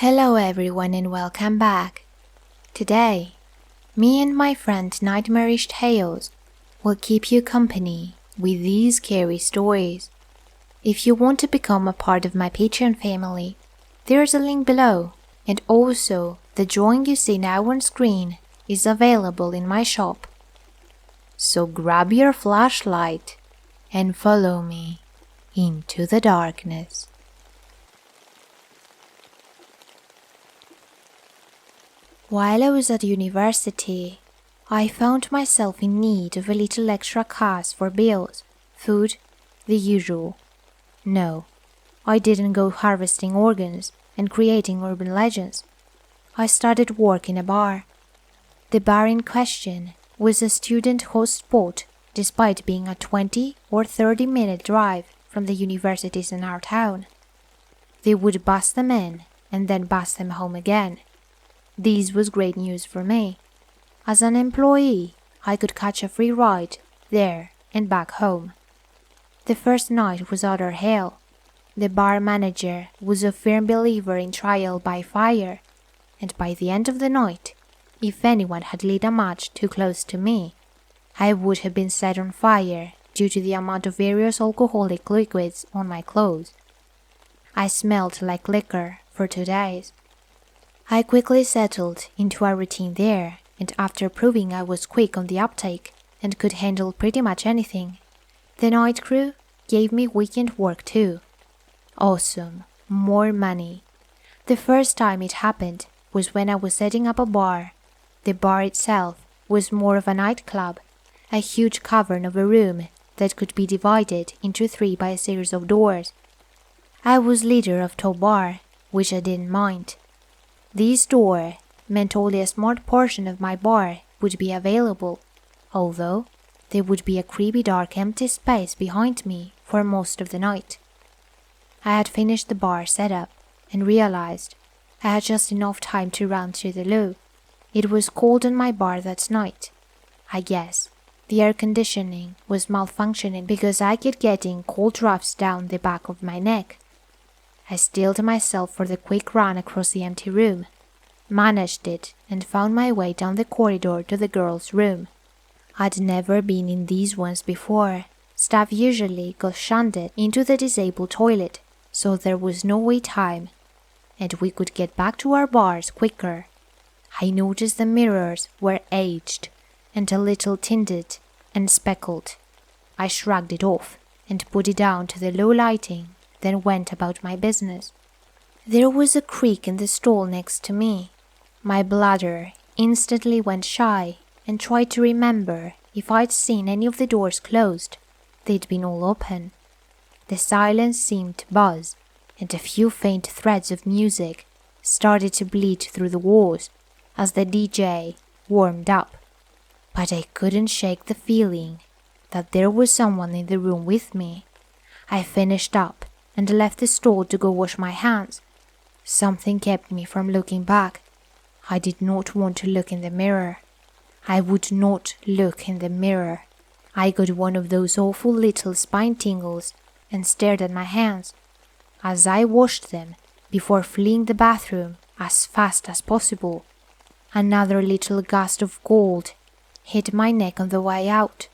Hello everyone and welcome back. Today, me and my friend Nightmarish Tales will keep you company with these scary stories. If you want to become a part of my Patreon family, there's a link below, and also the drawing you see now on screen is available in my shop. So grab your flashlight and follow me into the darkness. While I was at university, I found myself in need of a little extra cash for bills, food, the usual. No, I didn't go harvesting organs and creating urban legends. I started work in a bar. The bar in question was a student host spot despite being a 20 or 30-minute drive from the universities in our town. They would bus them in and then bus them home again. This was great news for me. As an employee, I could catch a free ride there and back home. The first night was utter hell. The bar manager was a firm believer in trial by fire, and by the end of the night, if anyone had lit a match too close to me, I would have been set on fire due to the amount of various alcoholic liquids on my clothes. I smelled like liquor for 2 days. I quickly settled into a routine there, and after proving I was quick on the uptake and could handle pretty much anything, the night crew gave me weekend work too. Awesome, more money. The first time it happened was when I was setting up a bar. The bar itself was more of a nightclub, a huge cavern of a room that could be divided into 3 by a series of doors. I was leader of top bar, which I didn't mind. This door meant only a small portion of my bar would be available, although there would be a creepy dark empty space behind me for most of the night. I had finished the bar setup and realized I had just enough time to run to the loo. It was cold in my bar that night. I guess the air conditioning was malfunctioning because I kept getting cold drafts down the back of my neck. I steeled myself for the quick run across the empty room, managed it, and found my way down the corridor to the girls' room. I'd never been in these ones before. Staff usually got shunted into the disabled toilet, so there was no wait time, and we could get back to our bars quicker. I noticed the mirrors were aged and a little tinted and speckled. I shrugged it off and put it down to the low lighting, then went about my business. There was a creak in the stall next to me. My bladder instantly went shy and tried to remember if I'd seen any of the doors closed. They'd been all open. The silence seemed to buzz, and a few faint threads of music started to bleed through the walls as the DJ warmed up. But I couldn't shake the feeling that there was someone in the room with me. I finished up and left the stall to go wash my hands. Something kept me from looking back. I did not want to look in the mirror. I would not look in the mirror. I got one of those awful little spine tingles and stared at my hands. As I washed them before fleeing the bathroom as fast as possible, another little gust of cold hit my neck on the way out.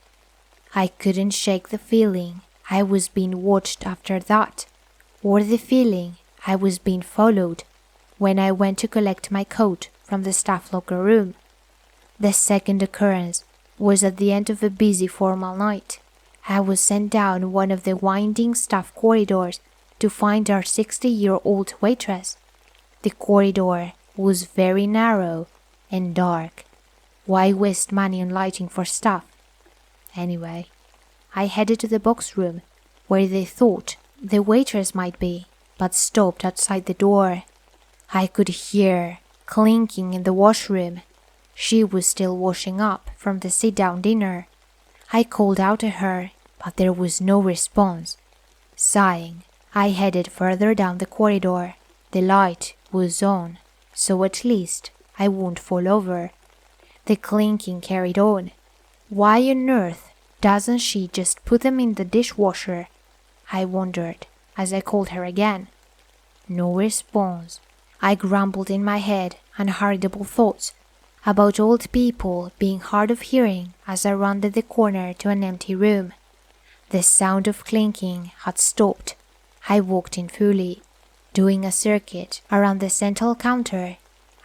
I couldn't shake the feeling I was being watched after that, or the feeling I was being followed when I went to collect my coat from the staff locker room. The second occurrence was at the end of a busy formal night. I was sent down one of the winding staff corridors to find our 60-year-old waitress. The corridor was very narrow and dark. Why waste money on lighting for staff? Anyway, I headed to the box room where they thought the waitress might be, but stopped outside the door. I could hear clinking in the washroom. She was still washing up from the sit-down dinner. I called out to her, but there was no response. Sighing, I headed further down the corridor. The light was on, so at least I won't fall over. The clinking carried on. Why on earth doesn't she just put them in the dishwasher? I wondered as I called her again. No response. I grumbled in my head unheritable thoughts about old people being hard of hearing as I rounded the corner to an empty room. The sound of clinking had stopped. I walked in fully, doing a circuit around the central counter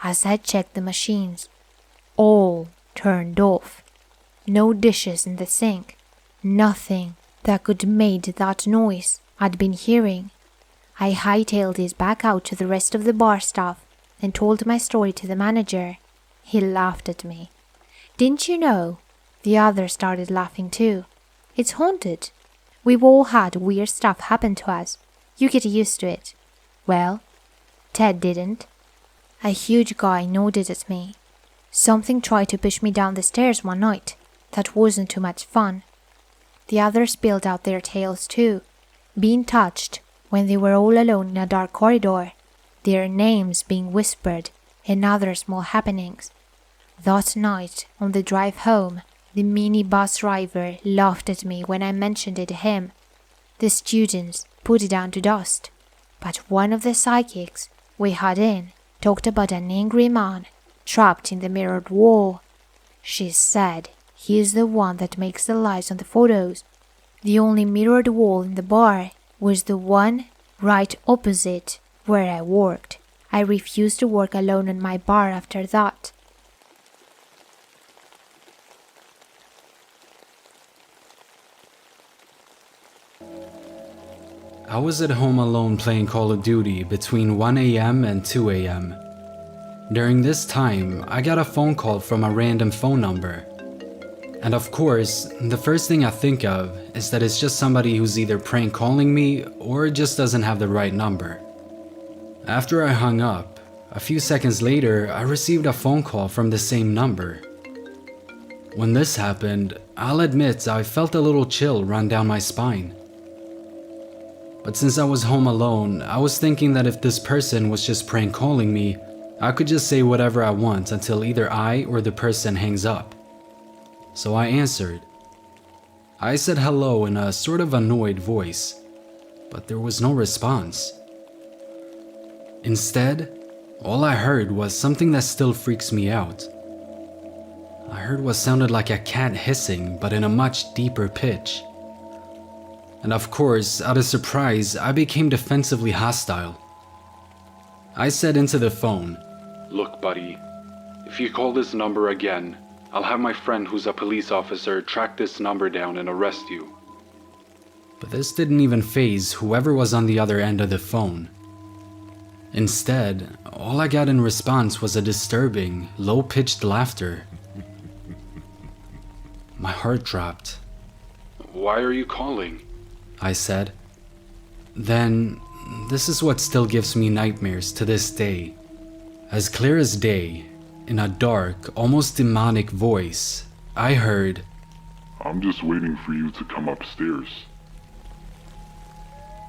as I checked the machines. All turned off. No dishes in the sink. Nothing that could made that noise I'd been hearing. I hightailed it back out to the rest of the bar staff and told my story to the manager. He laughed at me. Didn't you know? The others started laughing too. It's haunted. We've all had weird stuff happen to us. You get used to it. Well, Ted didn't. A huge guy nodded at me. Something tried to push me down the stairs one night. That wasn't too much fun. The others spilled out their tales too, being touched when they were all alone in a dark corridor, their names being whispered and other small happenings. That night, on the drive home, the minibus driver laughed at me when I mentioned it to him. The students put it down to dust, but one of the psychics we had in talked about an angry man trapped in the mirrored wall. She said he is the one that makes the lights on the photos. The only mirrored wall in the bar was the one right opposite where I worked. I refused to work alone in my bar after that. I was at home alone playing Call of Duty between 1 a.m. and 2 a.m. During this time, I got a phone call from a random phone number. And of course, the first thing I think of is that it's just somebody who's either prank calling me or just doesn't have the right number. After I hung up, a few seconds later, I received a phone call from the same number. When this happened, I'll admit I felt a little chill run down my spine. But since I was home alone, I was thinking that if this person was just prank calling me, I could just say whatever I want until either I or the person hangs up. So I answered. I said hello in a sort of annoyed voice, but there was no response. Instead, all I heard was something that still freaks me out. I heard what sounded like a cat hissing, but in a much deeper pitch. And of course, out of surprise, I became defensively hostile. I said into the phone, "Look, buddy, if you call this number again, I'll have my friend who's a police officer track this number down and arrest you." But this didn't even faze whoever was on the other end of the phone. Instead, all I got in response was a disturbing, low-pitched laughter. My heart dropped. "Why are you calling?" I said. Then, this is what still gives me nightmares to this day. As clear as day, in a dark, almost demonic voice, I heard, "I'm just waiting for you to come upstairs."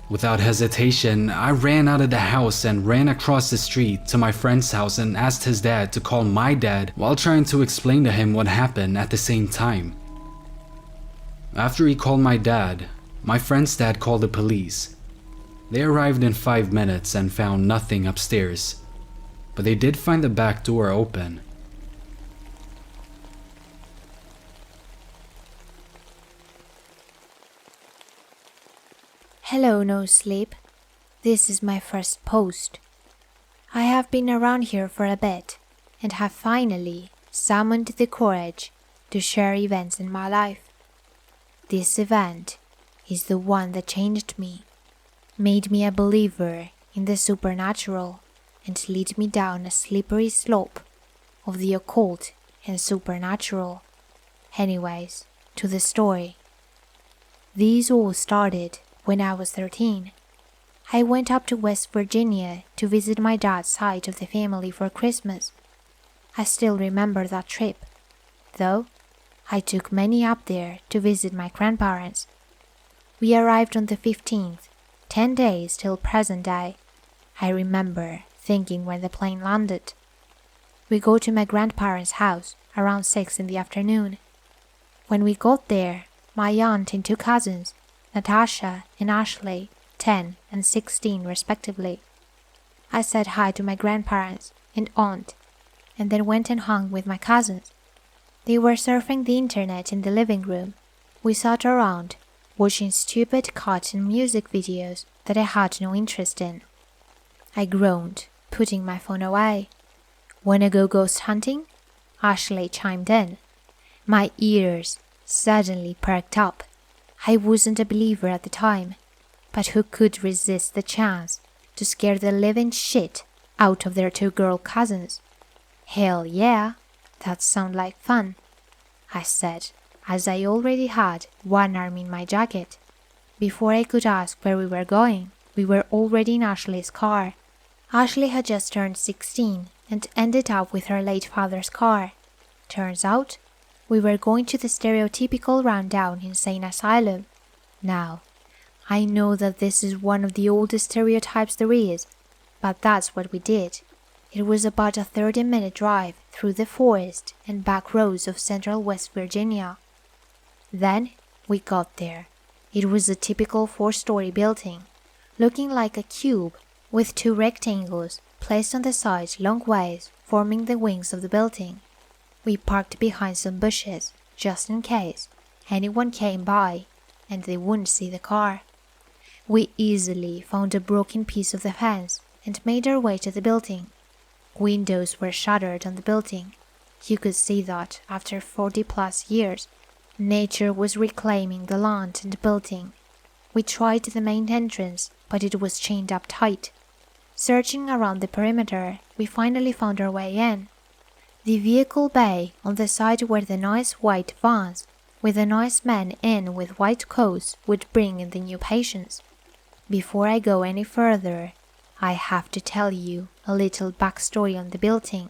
Without hesitation, I ran out of the house and ran across the street to my friend's house and asked his dad to call my dad while trying to explain to him what happened at the same time. After he called my dad, my friend's dad called the police. They arrived in 5 minutes and found nothing upstairs, but they did find the back door open. Hello, No Sleep. This is my first post. I have been around here for a bit and have finally summoned the courage to share events in my life. This event is the one that changed me, made me a believer in the supernatural, and led me down a slippery slope of the occult and supernatural. Anyways, to the story. These all started when I was 13. I went up to West Virginia to visit my dad's side of the family for Christmas. I still remember that trip, though I took many up there to visit my grandparents. We arrived on the 15th, 10 days till present day. I remember thinking when the plane landed. We go to my grandparents' house around 6 in the afternoon. When we got there, my aunt and 2 cousins, Natasha and Ashley, 10 and 16 respectively, I said hi to my grandparents and aunt, and then went and hung with my cousins. They were surfing the internet in the living room. We sat around, watching stupid cartoon music videos that I had no interest in. I groaned, putting my phone away. "Wanna go ghost hunting?" Ashley chimed in. My ears suddenly perked up. I wasn't a believer at the time, but who could resist the chance to scare the living shit out of their 2 girl cousins? "Hell yeah, that sounds like fun," I said, as I already had one arm in my jacket. Before I could ask where we were going, we were already in Ashley's car. Ashley had just turned 16 and ended up with her late father's car. Turns out, we were going to the stereotypical rundown insane asylum. Now, I know that this is one of the oldest stereotypes there is, but that's what we did. It was about a 30-minute drive through the forest and back roads of central West Virginia. Then we got there. It was a typical 4-story building, looking like a cube with 2 rectangles placed on the sides long ways, forming the wings of the building. We parked behind some bushes, just in case anyone came by and they wouldn't see the car. We easily found a broken piece of the fence and made our way to the building. Windows were shuttered on the building. You could see that after 40+ years, nature was reclaiming the land and building. We tried the main entrance, but it was chained up tight. Searching around the perimeter, we finally found our way in. The vehicle bay on the side where the nice white vans with the nice men in with white coats would bring in the new patients. Before I go any further, I have to tell you a little backstory on the building.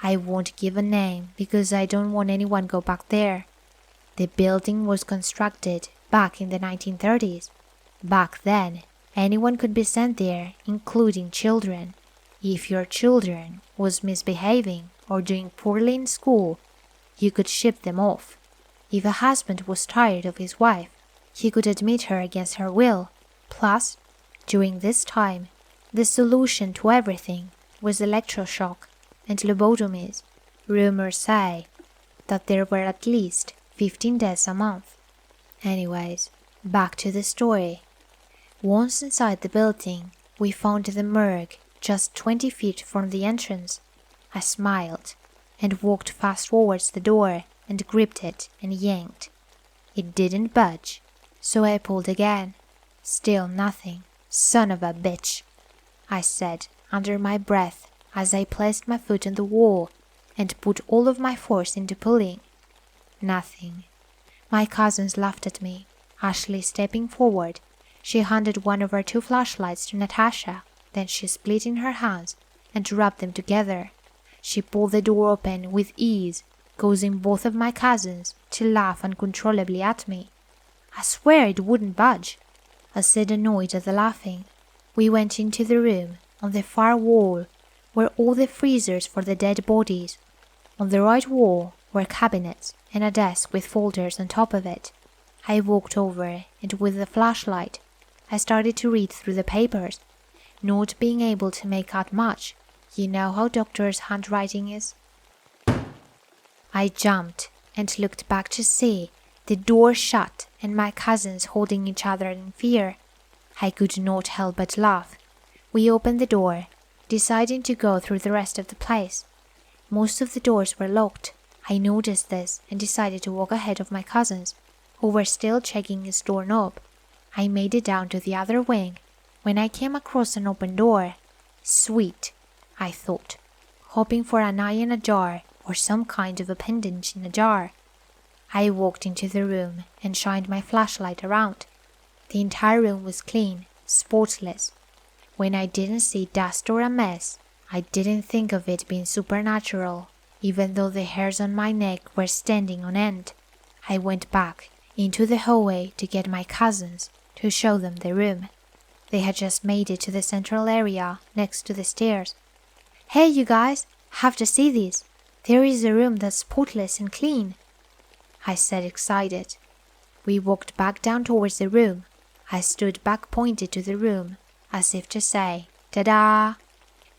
I won't give a name because I don't want anyone go back there. The building was constructed back in the 1930s. Back then, anyone could be sent there, including children. If your children was misbehaving or doing poorly in school, you could ship them off. If a husband was tired of his wife, he could admit her against her will. Plus, during this time, the solution to everything was electroshock and lobotomies. Rumors say that there were at least 15 deaths a month. Anyways, back to the story. Once inside the building, we found the morgue just 20 feet from the entrance. I smiled and walked fast towards the door and gripped it and yanked. It didn't budge, so I pulled again. Still nothing. "Son of a bitch," I said under my breath as I placed my foot on the wall and put all of my force into pulling. Nothing. My cousins laughed at me. Ashley stepping forward, she handed one of her 2 flashlights to Natasha, then she split in her hands and rubbed them together. She pulled the door open with ease, causing both of my cousins to laugh uncontrollably at me. "I swear it wouldn't budge," I said, annoyed at the laughing. We went into the room on the far wall were all the freezers for the dead bodies. On the right wall were cabinets and a desk with folders on top of it. I walked over and with the flashlight, I started to read through the papers, not being able to make out much. You know how doctors' handwriting is? I jumped and looked back to see the door shut and my cousins holding each other in fear. I could not help but laugh. We opened the door, deciding to go through the rest of the place. Most of the doors were locked. I noticed this and decided to walk ahead of my cousins, who were still checking his doorknob. I made it down to the other wing when I came across an open door. Sweet, I thought, hoping for an eye in a jar or some kind of a pendant in a jar. I walked into the room and shined my flashlight around. The entire room was clean, spotless. When I didn't see dust or a mess, I didn't think of it being supernatural, even though the hairs on my neck were standing on end. I went back into the hallway to get my cousins to show them the room. They had just made it to the central area next to the stairs. "Hey, you guys, have to see this. There is a room that's spotless and clean," I said, excited. We walked back down towards the room. I stood back pointed to the room, as if to say, "Ta-da!"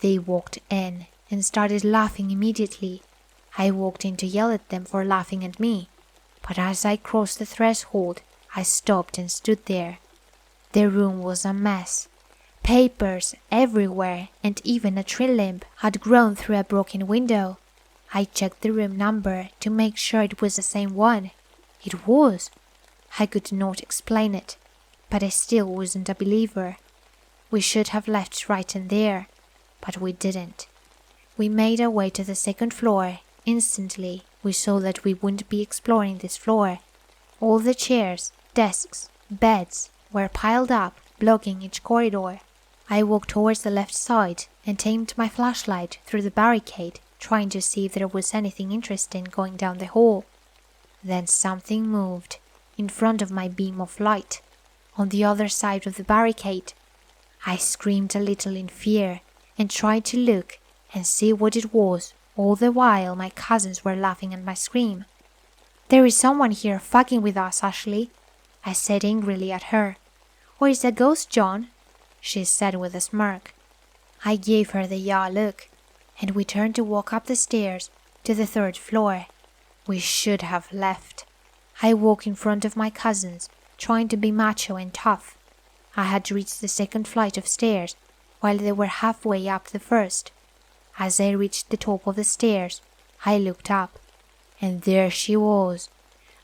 They walked in and started laughing immediately. I walked in to yell at them for laughing at me, but as I crossed the threshold, I stopped and stood there. The room was a mess. Papers everywhere, and even a tree limb had grown through a broken window. I checked the room number to make sure it was the same one. It was. I could not explain it, but I still wasn't a believer. We should have left right in there, but we didn't. We made our way to the second floor. Instantly, we saw that we wouldn't be exploring this floor. All the chairs, desks, beds were piled up, blocking each corridor. I walked towards the left side and aimed my flashlight through the barricade, trying to see if there was anything interesting going down the hall. Then something moved in front of my beam of light, on the other side of the barricade. I screamed a little in fear and tried to look and see what it was, all the while my cousins were laughing at my scream. "There is someone here fucking with us, Ashley," I said angrily at her. "Or is it a ghost, John?" she said with a smirk. I gave her the yeah look, and we turned to walk up the stairs to the third floor. We should have left. I walked in front of my cousins, trying to be macho and tough. I had reached the second flight of stairs, while they were halfway up the first. As I reached the top of the stairs, I looked up, and there she was,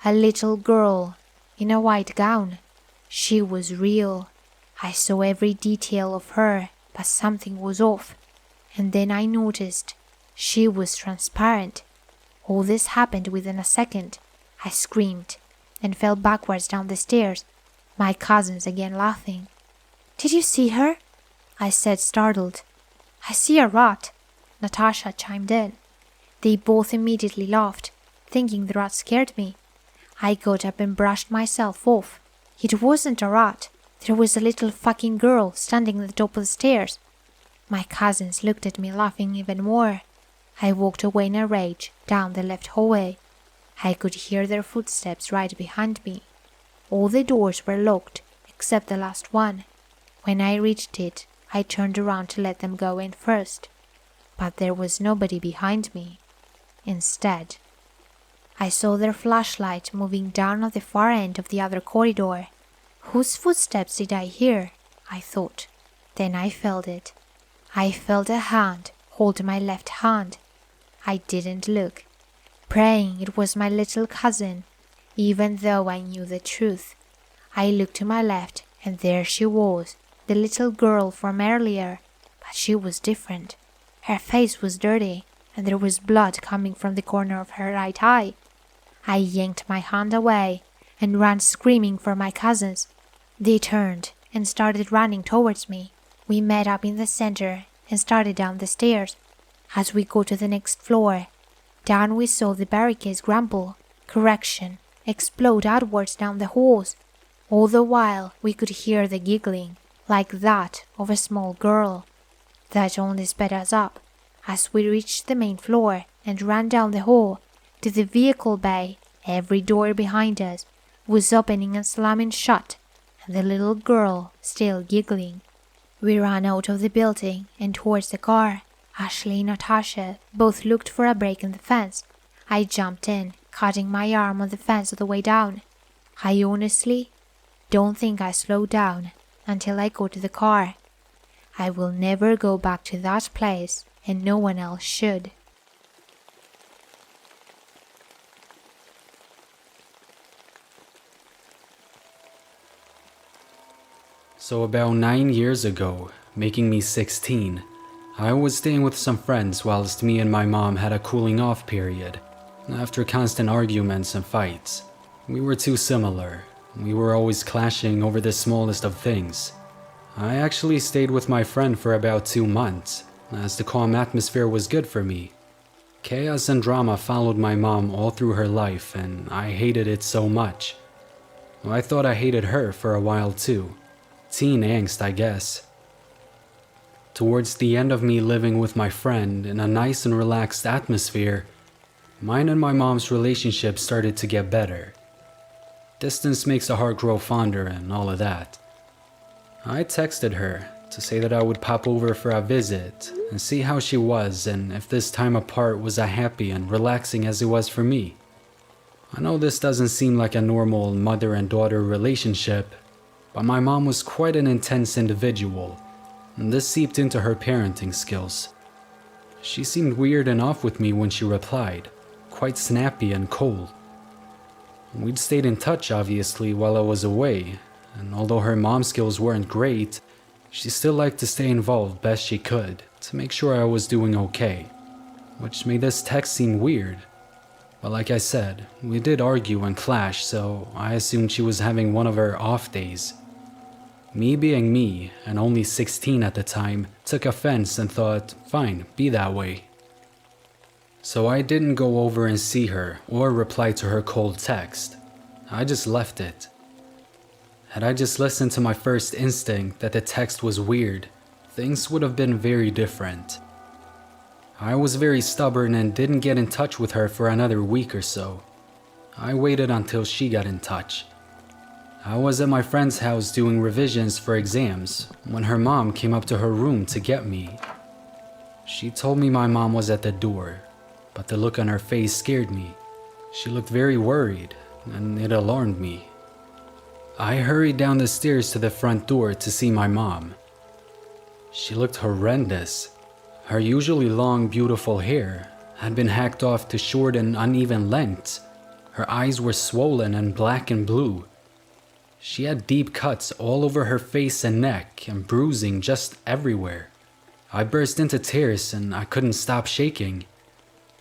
a little girl in a white gown. She was real. I saw every detail of her, but something was off. And then I noticed she was transparent. All this happened within a second. I screamed and fell backwards down the stairs, my cousins again laughing. "Did you see her?" I said, startled. "I see a rat," Natasha chimed in. They both immediately laughed, thinking the rat scared me. I got up and brushed myself off. It wasn't a rat. There was a little fucking girl standing at the top of the stairs. My cousins looked at me, laughing even more. I walked away in a rage down the left hallway. I could hear their footsteps right behind me. All the doors were locked, except the last one. When I reached it, I turned around to let them go in first. But there was nobody behind me. Instead, I saw their flashlight moving down at the far end of the other corridor. Whose footsteps did I hear? I thought. Then I felt it. I felt a hand hold my left hand. I didn't look, praying it was my little cousin, even though I knew the truth. I looked to my left, and there she was, the little girl from earlier, but she was different. Her face was dirty, and there was blood coming from the corner of her right eye. I yanked my hand away and ran screaming for my cousins. They turned and started running towards me. We met up in the center and started down the stairs. As we go to the next floor, down we saw the barricades explode outwards down the halls. All the while we could hear the giggling, like that of a small girl. That only sped us up, as we reached the main floor and ran down the hall to the vehicle bay. Every door behind us was opening and slamming shut, and the little girl still giggling. We ran out of the building and towards the car. Ashley and Natasha both looked for a break in the fence. I jumped in, cutting my arm on the fence on the way down. I honestly don't think I slowed down until I got to the car. I will never go back to that place, and no one else should. So about 9 years ago, making me 16, I was staying with some friends whilst me and my mom had a cooling off period. After constant arguments and fights, we were too similar. We were always clashing over the smallest of things. I actually stayed with my friend for about 2 months, as the calm atmosphere was good for me. Chaos and drama followed my mom all through her life, and I hated it so much. I thought I hated her for a while too. Teen angst, I guess. Towards the end of me living with my friend in a nice and relaxed atmosphere, mine and my mom's relationship started to get better. Distance makes a heart grow fonder and all of that. I texted her to say that I would pop over for a visit and see how she was and if this time apart was as happy and relaxing as it was for me. I know this doesn't seem like a normal mother and daughter relationship, but my mom was quite an intense individual, and this seeped into her parenting skills. She seemed weird and off with me when she replied, quite snappy and cold. We'd stayed in touch obviously while I was away, and although her mom skills weren't great, she still liked to stay involved best she could to make sure I was doing okay, which made this text seem weird. But like I said, we did argue and clash, so I assumed she was having one of her off days. Me being me, and only 16 at the time, took offense and thought, fine, be that way. So I didn't go over and see her or reply to her cold text. I just left it. Had I just listened to my first instinct that the text was weird, things would have been very different. I was very stubborn and didn't get in touch with her for another week or so. I waited until she got in touch. I was at my friend's house doing revisions for exams when her mom came up to her room to get me. She told me my mom was at the door, but the look on her face scared me. She looked very worried, and it alarmed me. I hurried down the stairs to the front door to see my mom. She looked horrendous. Her usually long, beautiful hair had been hacked off to short and uneven lengths. Her eyes were swollen and black and blue. She had deep cuts all over her face and neck and bruising just everywhere. I burst into tears and I couldn't stop shaking.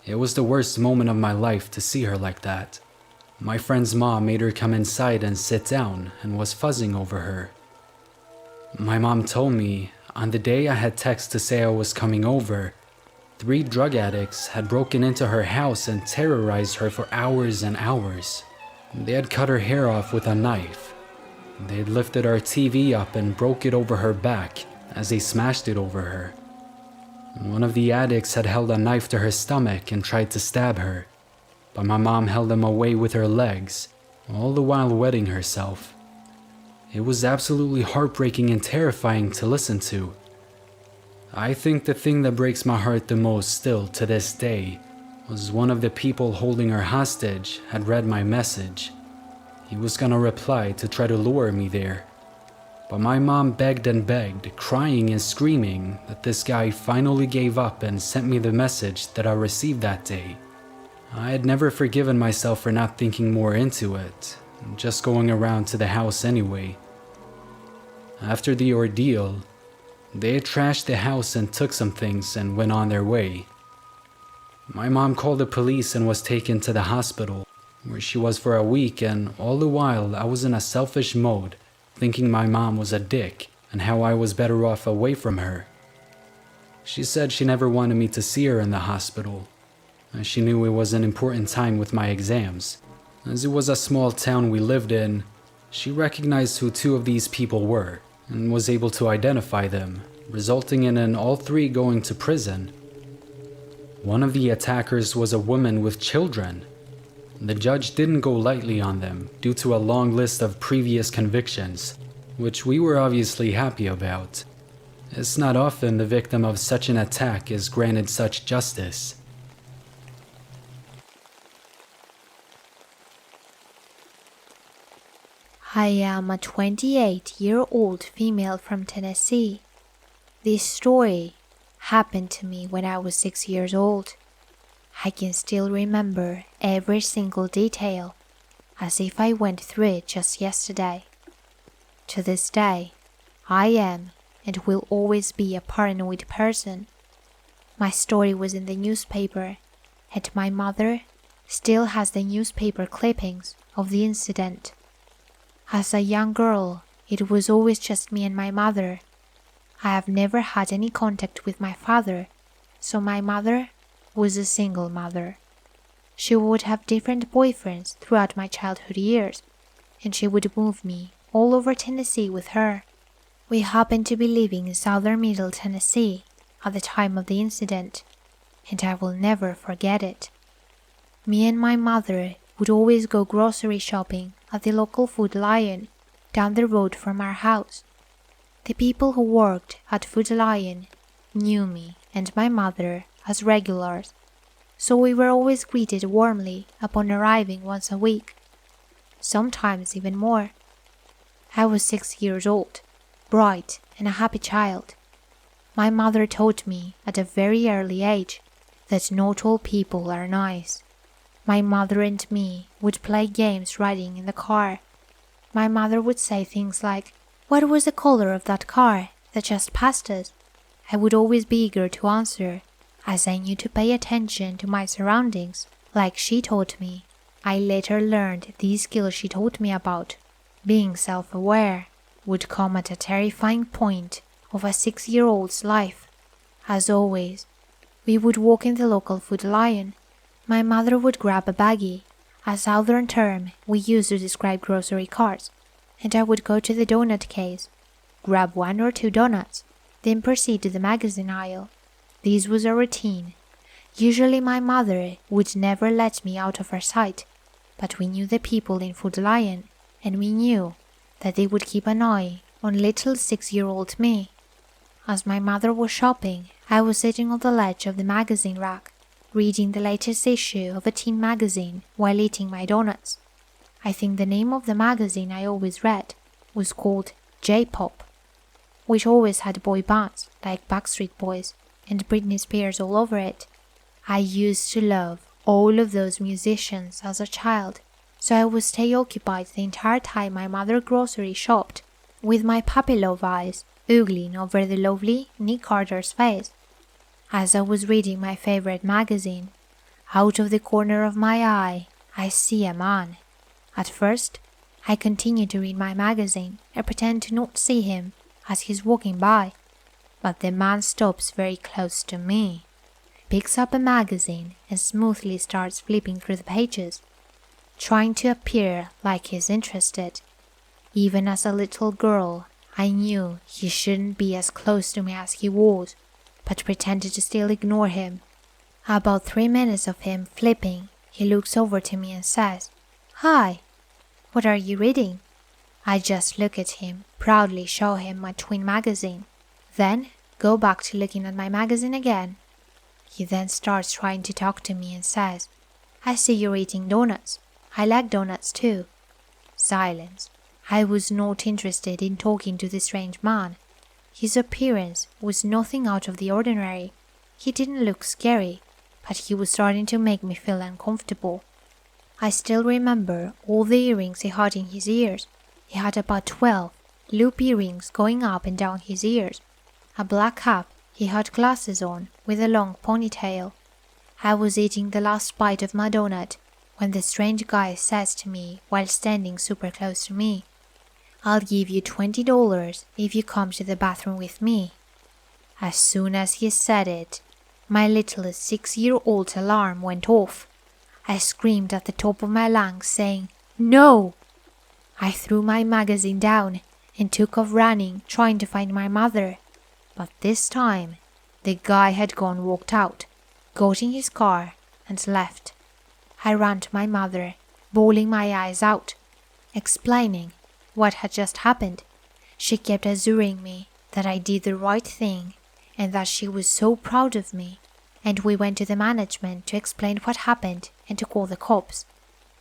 It was the worst moment of my life to see her like that. My friend's mom made her come inside and sit down and was fuzzing over her. My mom told me on the day I had text to say I was coming over, 3 drug addicts had broken into her house and terrorized her for hours and hours. They had cut her hair off with a knife. They had lifted our TV up and broke it over her back as they smashed it over her. One of the addicts had held a knife to her stomach and tried to stab her, but my mom held him away with her legs, all the while wetting herself. It was absolutely heartbreaking and terrifying to listen to. I think the thing that breaks my heart the most still to this day was one of the people holding her hostage had read my message. He was gonna reply to try to lure me there. But my mom begged and begged, crying and screaming that this guy finally gave up and sent me the message that I received that day. I had never forgiven myself for not thinking more into it, just going around to the house anyway. After the ordeal, they trashed the house and took some things and went on their way. My mom called the police and was taken to the hospital, where she was for a week, and all the while I was in a selfish mode, thinking my mom was a dick and how I was better off away from her. She said she never wanted me to see her in the hospital, and she knew it was an important time with my exams. As it was a small town we lived in, she recognized who 2 of these people were and was able to identify them, resulting in all 3 going to prison. One of the attackers was a woman with children. The judge didn't go lightly on them due to a long list of previous convictions, which we were obviously happy about. It's not often the victim of such an attack is granted such justice. I am a 28-year-old female from Tennessee. This story happened to me when I was 6 years old. I can still remember every single detail, as if I went through it just yesterday. To this day, I am and will always be a paranoid person. My story was in the newspaper, and my mother still has the newspaper clippings of the incident. As a young girl, it was always just me and my mother. I have never had any contact with my father, so my mother was a single mother. She would have different boyfriends throughout my childhood years, and she would move me all over Tennessee with her. We happened to be living in southern Middle Tennessee at the time of the incident, and I will never forget it. Me and my mother would always go grocery shopping at the local Food Lion down the road from our house. The people who worked at Food Lion knew me and my mother as regulars, so we were always greeted warmly upon arriving once a week, sometimes even more. I was 6 years old, bright and a happy child. My mother taught me at a very early age that not all people are nice. My mother and me would play games riding in the car. My mother would say things like, "What was the color of that car that just passed us?" I would always be eager to answer, as I knew to pay attention to my surroundings, like she taught me. I later learned these skills she taught me about, being self-aware, would come at a terrifying point of a 6-year-old's life. As always, we would walk in the local Food Lion. My mother would grab a baggie, a southern term we use to describe grocery carts, and I would go to the donut case, grab 1 or 2 donuts, then proceed to the magazine aisle. This was a routine. Usually my mother would never let me out of her sight, but we knew the people in Food Lion, and we knew that they would keep an eye on little 6-year-old me. As my mother was shopping, I was sitting on the ledge of the magazine rack, reading the latest issue of a teen magazine while eating my donuts. I think the name of the magazine I always read was called J-Pop, which always had boy bands like Backstreet Boys and Britney Spears all over it. I used to love all of those musicians as a child, so I would stay occupied the entire time my mother grocery shopped, with my puppy love eyes oogling over the lovely Nick Carter's face. As I was reading my favorite magazine, out of the corner of my eye, I see a man. At first, I continue to read my magazine and pretend to not see him as he's walking by, but the man stops very close to me, picks up a magazine and smoothly starts flipping through the pages, trying to appear like he's interested. Even as a little girl, I knew he shouldn't be as close to me as he was, but pretended to still ignore him. About 3 minutes of him flipping, he looks over to me and says, "Hi, what are you reading?" I just look at him, proudly show him my twin magazine, then go back to looking at my magazine again. He then starts trying to talk to me and says, "I see you're eating donuts. I like donuts too." Silence. I was not interested in talking to the strange man. His appearance was nothing out of the ordinary. He didn't look scary, but he was starting to make me feel uncomfortable. I still remember all the earrings he had in his ears. He had about 12 loop earrings going up and down his ears, a black cap. He had glasses on with a long ponytail. I was eating the last bite of my donut when the strange guy says to me while standing super close to me, "I'll give you $20 if you come to the bathroom with me." As soon as he said it, my little 6-year-old alarm went off. I screamed at the top of my lungs saying, "No!" I threw my magazine down and took off running, trying to find my mother. But this time, the guy had walked out, got in his car, and left. I ran to my mother, bawling my eyes out, explaining what had just happened. She kept assuring me that I did the right thing and that she was so proud of me, and we went to the management to explain what happened and to call the cops.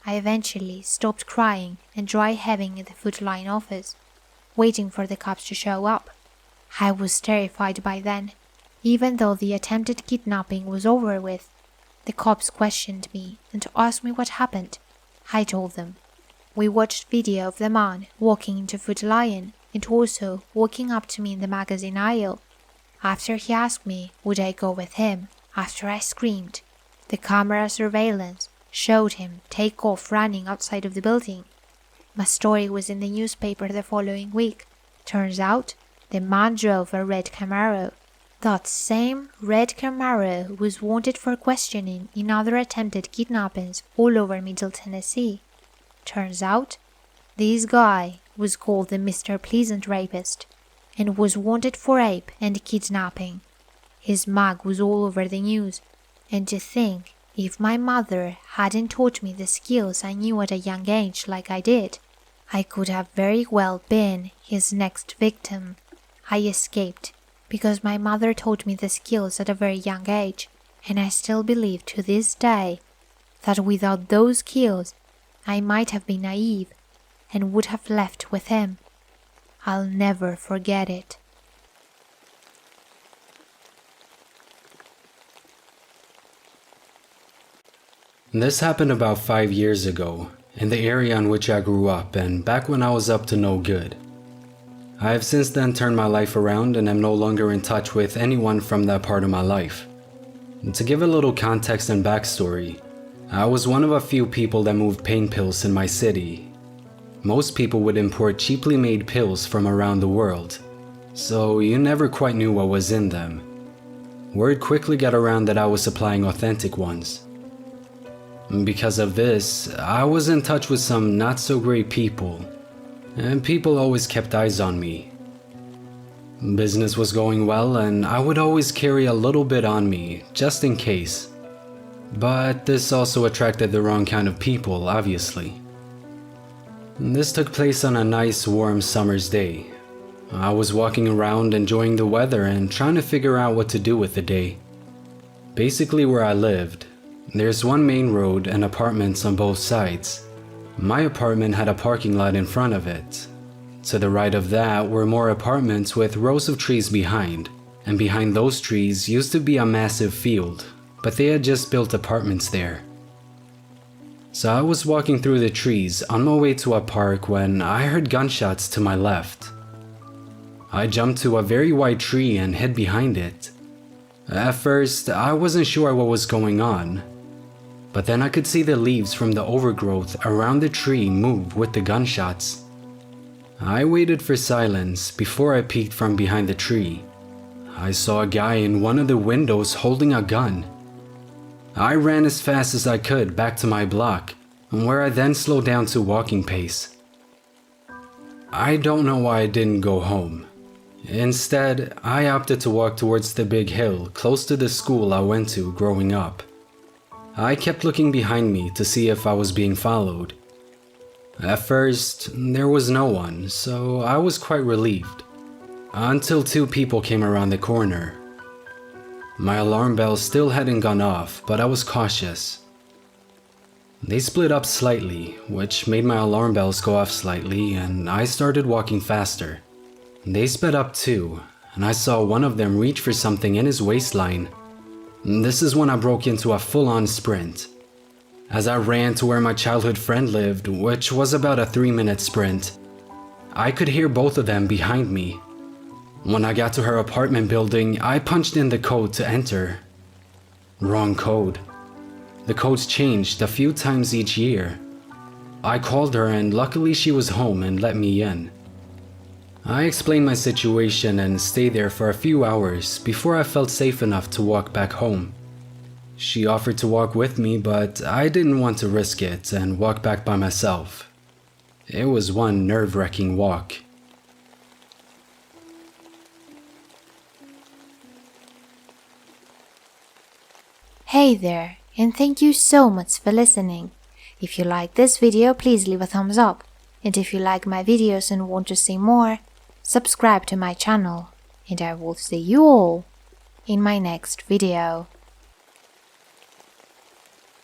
I eventually stopped crying and dry heaving in the Food Lion office, waiting for the cops to show up. I was terrified by then, even though the attempted kidnapping was over with. The cops questioned me and asked me what happened. I told them. We watched video of the man walking into Food Lion and also walking up to me in the magazine aisle. After he asked me would I go with him, after I screamed, the camera surveillance showed him take off running outside of the building. My story was in the newspaper the following week. Turns out, the man drove a red Camaro. That same red Camaro was wanted for questioning in other attempted kidnappings all over Middle Tennessee. Turns out, this guy was called the Mr. Pleasant Rapist and was wanted for rape and kidnapping. His mug was all over the news, and to think, if my mother hadn't taught me the skills I knew at a young age like I did, I could have very well been his next victim. I escaped because my mother taught me the skills at a very young age, and I still believe to this day that without those skills I might have been naive and would have left with him. I'll never forget it. This happened about 5 years ago, in the area in which I grew up and back when I was up to no good. I have since then turned my life around and am no longer in touch with anyone from that part of my life. To give a little context and backstory, I was one of a few people that moved pain pills in my city. Most people would import cheaply made pills from around the world, so you never quite knew what was in them. Word quickly got around that I was supplying authentic ones. Because of this, I was in touch with some not so great people, and people always kept eyes on me. Business was going well and I would always carry a little bit on me, just in case. But this also attracted the wrong kind of people, obviously. This took place on a nice warm summer's day. I was walking around enjoying the weather and trying to figure out what to do with the day. Basically where I lived, there's one main road and apartments on both sides. My apartment had a parking lot in front of it. To the right of that were more apartments with rows of trees behind, and behind those trees used to be a massive field, but they had just built apartments there. So I was walking through the trees on my way to a park when I heard gunshots to my left. I jumped to a very wide tree and hid behind it. At first, I wasn't sure what was going on, but then I could see the leaves from the overgrowth around the tree move with the gunshots. I waited for silence before I peeked from behind the tree. I saw a guy in one of the windows holding a gun. I ran as fast as I could back to my block, where I then slowed down to walking pace. I don't know why I didn't go home. Instead, I opted to walk towards the big hill close to the school I went to growing up. I kept looking behind me to see if I was being followed. At first, there was no one, so I was quite relieved. Until two people came around the corner. My alarm bell still hadn't gone off, but I was cautious. They split up slightly, which made my alarm bells go off slightly, and I started walking faster. They sped up too, and I saw one of them reach for something in his waistline. This is when I broke into a full-on sprint. As I ran to where my childhood friend lived, which was about a 3-minute sprint, I could hear both of them behind me. When I got to her apartment building, I punched in the code to enter. Wrong code. The codes changed a few times each year. I called her and luckily she was home and let me in. I explained my situation and stayed there for a few hours before I felt safe enough to walk back home. She offered to walk with me, but I didn't want to risk it and walk back by myself. It was one nerve-wracking walk. Hey there, and thank you so much for listening. If you like this video, please leave a thumbs up. And if you like my videos and want to see more, subscribe to my channel. And I will see you all in my next video.